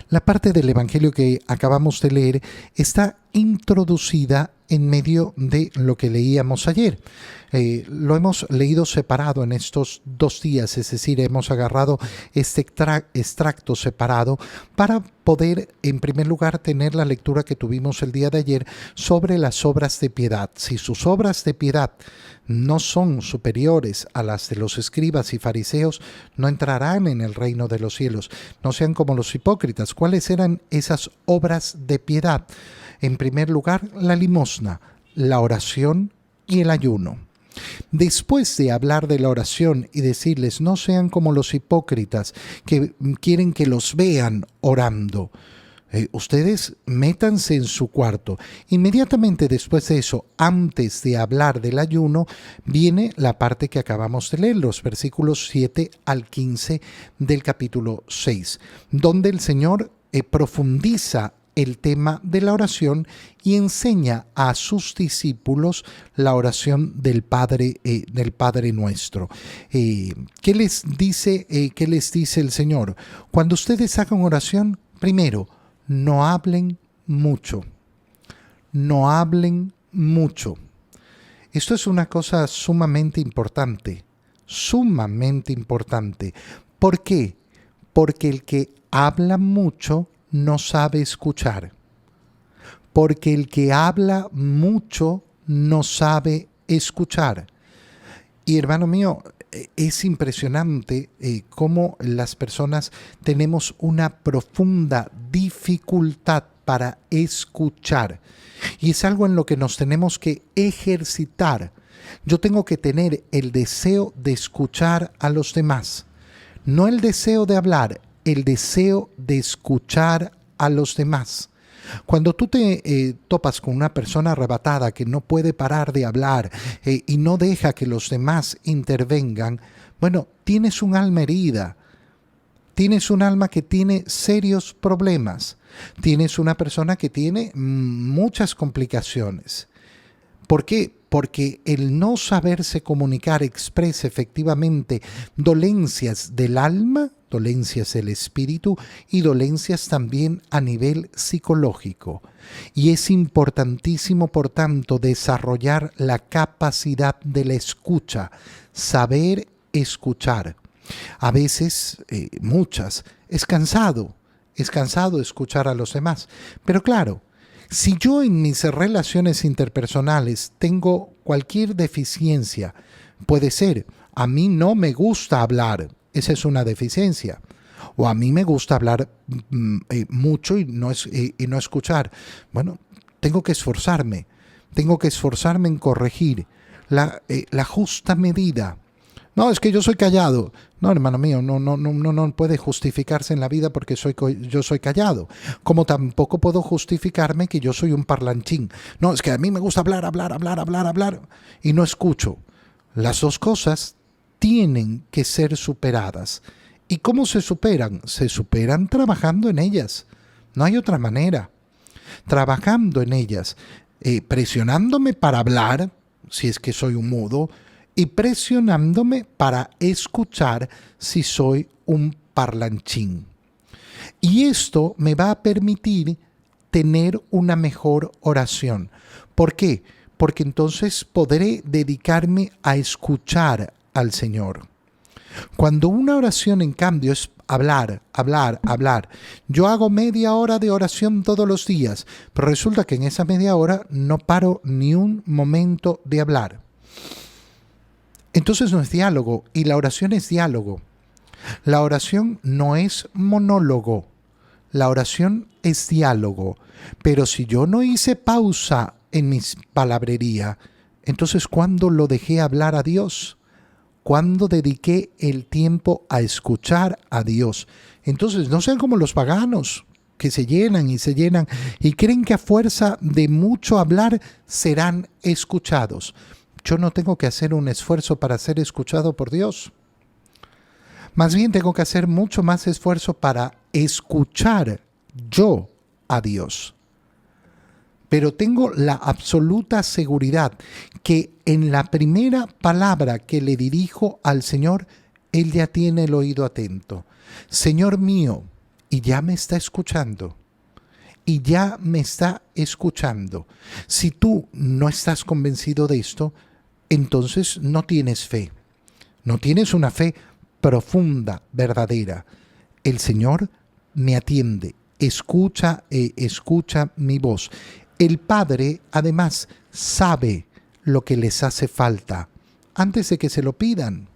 La parte del Evangelio que acabamos de leer está introducida en medio de lo que leíamos ayer. Lo hemos leído separado en estos 2 días, es decir, hemos agarrado este extracto separado para poder, en primer lugar, tener la lectura que tuvimos el día de ayer sobre las obras de piedad. Si sus obras de piedad no son superiores a las de los escribas y fariseos, no entrarán en el reino de los cielos. No sean como los hipócritas. ¿Cuáles eran esas obras de piedad? En primer lugar, la limosna, la oración y el ayuno. Después de hablar de la oración y decirles, no sean como los hipócritas que quieren que los vean orando, ustedes métanse en su cuarto. Inmediatamente después de eso, antes de hablar del ayuno, viene la parte que acabamos de leer, los versículos 7 al 15 del capítulo 6, donde el Señor profundiza el tema de la oración y enseña a sus discípulos la oración del Padre Nuestro. ¿Qué les dice el Señor? Cuando ustedes hagan oración, primero, no hablen mucho. No hablen mucho. Esto es una cosa sumamente importante. Sumamente importante. ¿Por qué? Porque el que habla mucho no sabe escuchar. Porque el que habla mucho no sabe escuchar. Y hermano mío, es impresionante cómo las personas tenemos una profunda dificultad para escuchar. Y es algo en lo que nos tenemos que ejercitar. Yo tengo que tener el deseo de escuchar a los demás. No el deseo de hablar, el deseo de escuchar a los demás. Cuando tú te topas con una persona arrebatada que no puede parar de hablar y no deja que los demás intervengan, bueno, tienes un alma herida, tienes un alma que tiene serios problemas, tienes una persona que tiene muchas complicaciones. ¿Por qué? Porque el no saberse comunicar expresa efectivamente dolencias del alma, dolencias del espíritu y dolencias también a nivel psicológico. Y es importantísimo, por tanto, desarrollar la capacidad de la escucha, saber escuchar. A veces, es cansado escuchar a los demás. Pero claro, si yo en mis relaciones interpersonales tengo cualquier deficiencia, puede ser, a mí no me gusta hablar, esa es una deficiencia. O a mí me gusta hablar mucho y no escuchar. Bueno, tengo que esforzarme en corregir la justa medida. No, es que yo soy callado. No, hermano mío, no puede justificarse en la vida porque yo soy callado. Como tampoco puedo justificarme que yo soy un parlanchín. No, es que a mí me gusta hablar y no escucho. Las dos cosas tienen que ser superadas. ¿Y cómo se superan? Se superan trabajando en ellas. No hay otra manera. Trabajando en ellas, presionándome para hablar, si es que soy un mudo, y presionándome para escuchar si soy un parlanchín. Y esto me va a permitir tener una mejor oración. ¿Por qué? Porque entonces podré dedicarme a escuchar al Señor. Cuando una oración, en cambio, es hablar. Yo hago media hora de oración todos los días, pero resulta que en esa media hora no paro ni un momento de hablar. Entonces no es diálogo, y la oración es diálogo. La oración no es monólogo, la oración es diálogo. Pero si yo no hice pausa en mi palabrería, entonces ¿cuándo lo dejé hablar a Dios? ¿Cuándo dediqué el tiempo a escuchar a Dios? Entonces no sean como los paganos, que se llenan y creen que a fuerza de mucho hablar serán escuchados. Yo no tengo que hacer un esfuerzo para ser escuchado por Dios. Más bien tengo que hacer mucho más esfuerzo para escuchar yo a Dios. Pero tengo la absoluta seguridad que en la primera palabra que le dirijo al Señor, Él ya tiene el oído atento. Señor mío, y ya me está escuchando. Y ya me está escuchando. Si tú no estás convencido de esto, entonces no tienes fe. No tienes una fe profunda, verdadera. El Señor me atiende, escucha mi voz. El Padre, además, sabe lo que les hace falta antes de que se lo pidan.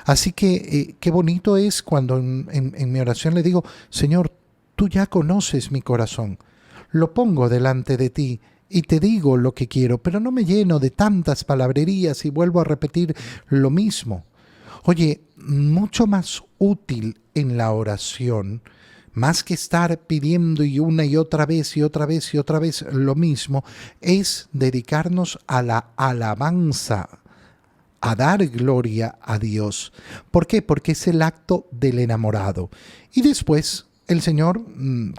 Así que qué bonito es cuando en mi oración le digo, Señor, tú ya conoces mi corazón, lo pongo delante de ti y te digo lo que quiero, pero no me lleno de tantas palabrerías y vuelvo a repetir lo mismo. Oye, mucho más útil en la oración, más que estar pidiendo y una y otra vez y otra vez y otra vez lo mismo, es dedicarnos a la alabanza, a dar gloria a Dios. ¿Por qué? Porque es el acto del enamorado. Y después el Señor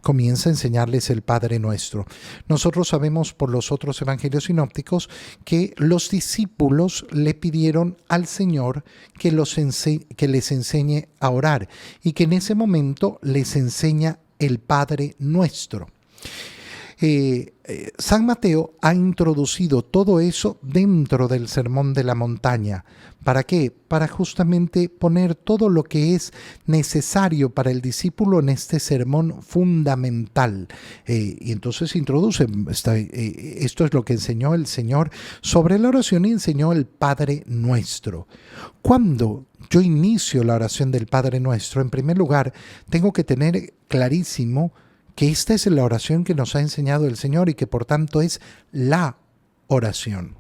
comienza a enseñarles el Padre Nuestro. Nosotros sabemos por los otros evangelios sinópticos que los discípulos le pidieron al Señor que les enseñe a orar y que en ese momento les enseña el Padre Nuestro. San Mateo ha introducido todo eso dentro del Sermón de la Montaña. ¿Para qué? Para justamente poner todo lo que es necesario para el discípulo en este sermón fundamental. Y entonces introduce, esto es lo que enseñó el Señor sobre la oración y enseñó el Padre Nuestro. Cuando yo inicio la oración del Padre Nuestro, en primer lugar, tengo que tener clarísimo que esta es la oración que nos ha enseñado el Señor y que por tanto es la oración.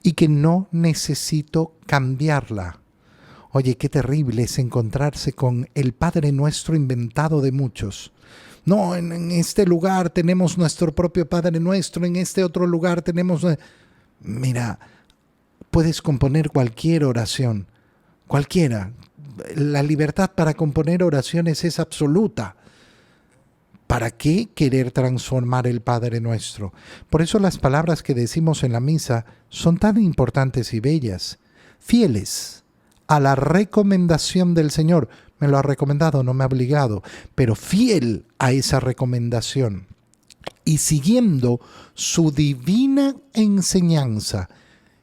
Y que no necesito cambiarla. Oye, qué terrible es encontrarse con el Padre Nuestro inventado de muchos. No, en este lugar tenemos nuestro propio Padre Nuestro, en este otro lugar tenemos... Mira, puedes componer cualquier oración, cualquiera. La libertad para componer oraciones es absoluta. ¿Para qué querer transformar el Padre Nuestro? Por eso las palabras que decimos en la misa son tan importantes y bellas, fieles a la recomendación del Señor. Me lo ha recomendado, no me ha obligado, pero fiel a esa recomendación y siguiendo su divina enseñanza.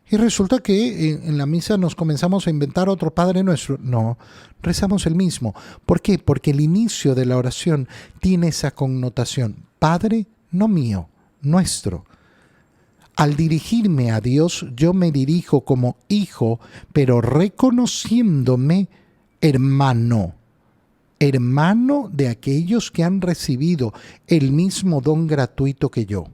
Y resulta que en la misa nos comenzamos a inventar otro Padre Nuestro. No, rezamos el mismo. ¿Por qué? Porque el inicio de la oración tiene esa connotación. Padre, no mío, nuestro. Al dirigirme a Dios, yo me dirijo como hijo, pero reconociéndome hermano. Hermano de aquellos que han recibido el mismo don gratuito que yo.